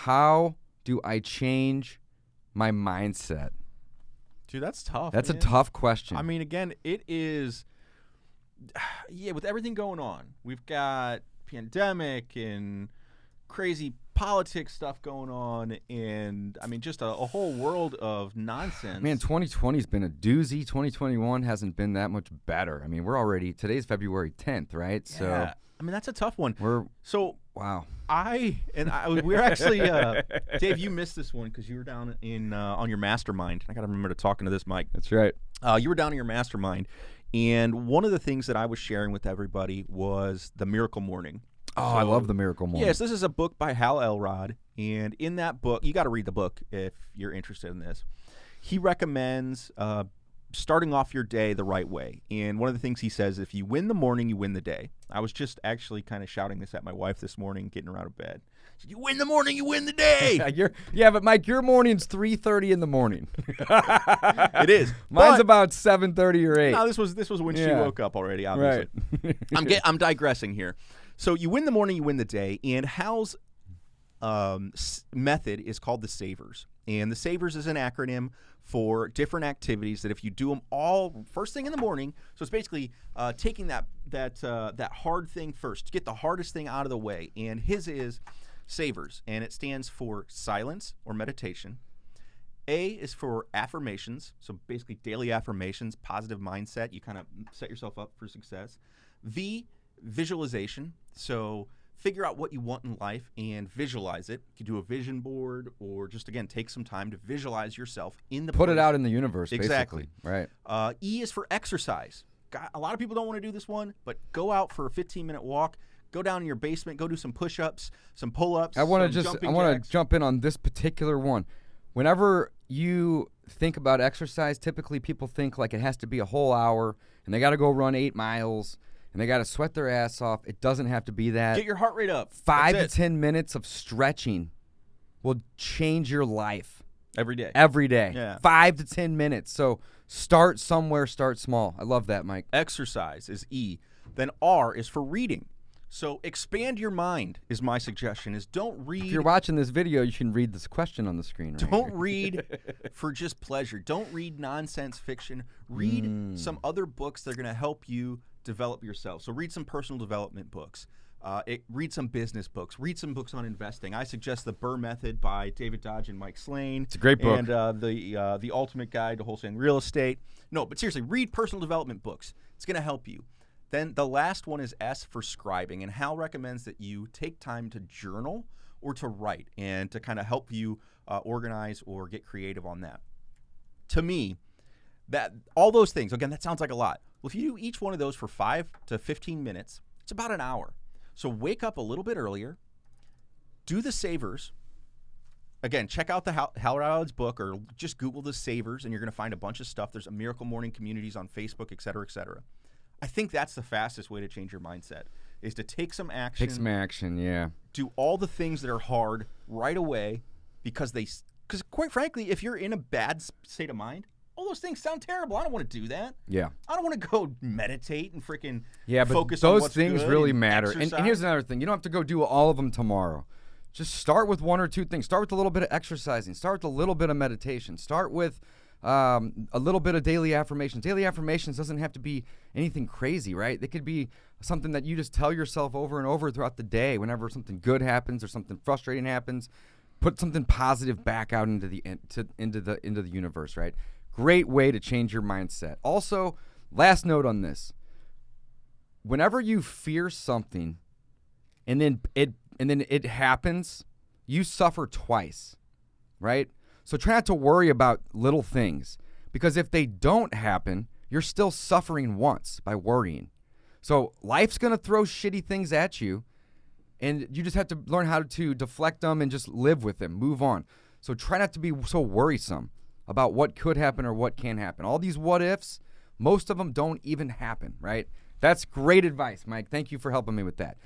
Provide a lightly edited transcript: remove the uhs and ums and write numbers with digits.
how do I change my mindset? Dude, that's tough. That's man. a tough question. I mean, again, it is. Yeah, with everything going on, we've got pandemic and crazy politics stuff going on, and I mean, just a whole world of nonsense. Man, 2020's been a doozy. 2021 hasn't been that much better. I mean, today's February 10th, right? Yeah. So I mean, that's a tough one. Wow. We're actually, Dave, you missed this one because you were down on your mastermind. I got to remember to talking to this mic. That's right. You were down in your mastermind, and one of the things that I was sharing with everybody was the Miracle Morning. Oh, I love the Miracle Morning. Yes, this is a book by Hal Elrod, and in that book, you got to read the book if you're interested in this. He recommends starting off your day the right way, and one of the things he says, if you win the morning, you win the day. I was just actually kind of shouting this at my wife this morning, getting her out of bed. You win the morning, you win the day. But Mike, your morning's 3:30 in the morning. It is. Mine's about 7:30 or 8. No, this was when she woke up already. Obviously, right. I'm digressing here. So you win the morning, you win the day, and Hal's method is called the SAVERS, and the SAVERS is an acronym for different activities that if you do them all first thing in the morning, so it's basically taking that hard thing first to get the hardest thing out of the way. And his is SAVERS, and it stands for silence or meditation. A is for affirmations, so basically daily affirmations, positive mindset. You kind of set yourself up for success. V, visualization, so figure out what you want in life and visualize it. You can do a vision board or just, again, take some time to visualize yourself in the Put it out in the universe, exactly. Basically. Right. E is for exercise. A lot of people don't want to do this one, but go out for a 15-minute walk. Go down in your basement. Go do some push-ups, some pull-ups. I want to jump in on this particular one. Whenever you think about exercise, typically people think like it has to be a whole hour, and they got to go run 8 miles. And they got to sweat their ass off. It doesn't have to be that. Get your heart rate up. 5 to 10 minutes of stretching will change your life. Every day. Every day. Yeah. 5 to 10 minutes. So start somewhere, start small. I love that, Mike. Exercise is E. Then R is for reading. So expand your mind is my suggestion, is don't read. If you're watching this video, you can read this question on the screen right Don't here. read for just pleasure. Don't read nonsense fiction. Read some other books that are going to help you develop yourself. So read some personal development books. Read some business books. Read some books on investing. I suggest the BRRRR Method by David Dodge and Mike Slane. It's a great book. And the Ultimate Guide to Wholesaling Real Estate. No, but seriously, read personal development books. It's going to help you. Then the last one is S for scribing, and Hal recommends that you take time to journal or to write and to kind of help you organize or get creative on that. To me, that all those things, again, that sounds like a lot. Well, if you do each one of those for 5 to 15 minutes, it's about an hour. So wake up a little bit earlier, do the SAVERS. Again, check out the Hal Elrod's book or just Google the SAVERS, and you're going to find a bunch of stuff. There's a Miracle Morning communities on Facebook, et cetera, et cetera. I think that's the fastest way to change your mindset, is to take some action. Take some action, yeah. Do all the things that are hard right away because quite frankly, if you're in a bad state of mind, all those things sound terrible. I don't want to do that. Yeah. I don't want to go meditate and freaking but focus on those what's things good really and matter. And here's another thing. You don't have to go do all of them tomorrow. Just start with 1 or 2 things. Start with a little bit of exercising. Start with a little bit of meditation. Start with a little bit of daily affirmations. Daily affirmations doesn't have to be anything crazy, right? It could be something that you just tell yourself over and over throughout the day. Whenever something good happens or something frustrating happens, put something positive back out into the universe, right? Great way to change your mindset. Also, last note on this: whenever you fear something, and then it happens, you suffer twice, right? So try not to worry about little things, because if they don't happen, you're still suffering once by worrying. So life's going to throw shitty things at you, and you just have to learn how to deflect them and just live with them, move on. So try not to be so worrisome about what could happen or what can happen. All these what ifs, most of them don't even happen, right? That's great advice, Mike. Thank you for helping me with that.